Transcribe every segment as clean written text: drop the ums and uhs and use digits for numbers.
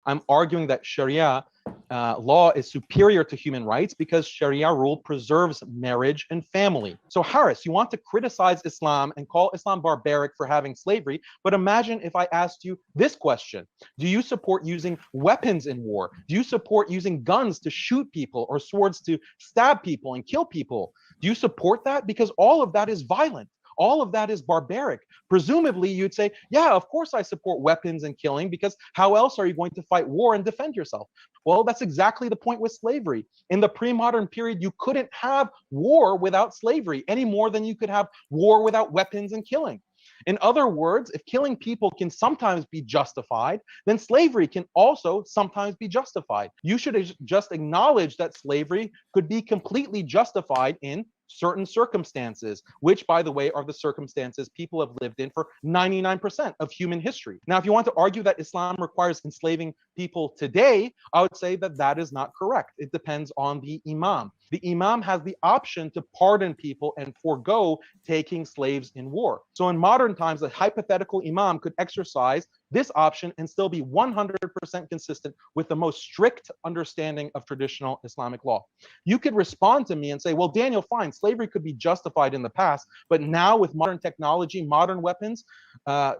I'm arguing that Sharia law is superior to human rights because Sharia rule preserves marriage and family. So Harris, you want to criticize Islam and call Islam barbaric for having slavery, but imagine if I asked you this question. Do you support using weapons in war? Do you support using guns to shoot people or swords to stab people and kill people? Do you support that? Because all of that is violent. All of that is barbaric. Presumably, you'd say, yeah, of course I support weapons and killing, because how else are you going to fight war and defend yourself? Well, that's exactly the point with slavery. In the pre-modern period, you couldn't have war without slavery any more than you could have war without weapons and killing. In other words, if killing people can sometimes be justified, then slavery can also sometimes be justified. You should just acknowledge that slavery could be completely justified in certain circumstances, which, by the way, are the circumstances people have lived in for 99% of human history. Now, if you want to argue that Islam requires enslaving people today, I would say that that is not correct. It depends on the imam. The imam has the option to pardon people and forego taking slaves in war. So in modern times, a hypothetical imam could exercise this option and still be 100% consistent with the most strict understanding of traditional Islamic law. You could respond to me and say, well, Daniel, fine, slavery could be justified in the past, but now with modern technology, modern weapons,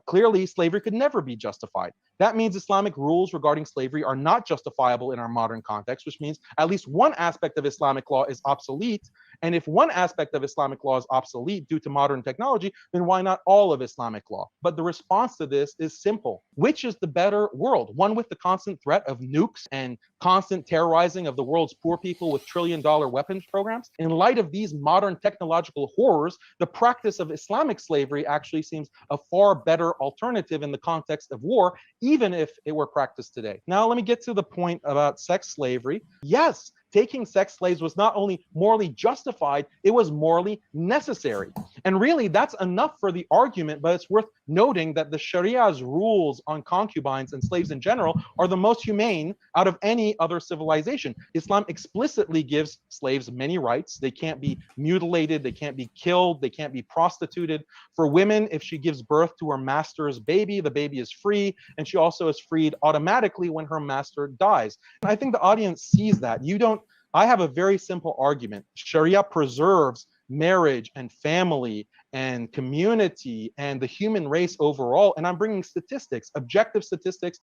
clearly slavery could never be justified. That means Islamic rules regarding slavery are not justifiable in our modern context, which means at least one aspect of Islamic law is obsolete. And if one aspect of Islamic law is obsolete due to modern technology, then why not all of Islamic law? But the response to this is simple. Which is the better world? One with the constant threat of nukes and constant terrorizing of the world's poor people with trillion-dollar weapons programs? In light of these modern technological horrors, the practice of Islamic slavery actually seems a far better alternative in the context of war, even if it were practiced today. Now, let me get to the point about sex slavery. Yes, taking sex slaves was not only morally justified, it was morally necessary. And really, that's enough for the argument, but it's worth noting that the Sharia's rules on concubines and slaves in general are the most humane out of any other civilization. Islam explicitly gives slaves many rights. They can't be mutilated, they can't be killed, they can't be prostituted. For women, if she gives birth to her master's baby, the baby is free, and she also is freed automatically when her master dies. And I think the audience sees that. I have a very simple argument. Sharia preserves marriage and family and community and the human race overall. And I'm bringing statistics, objective statistics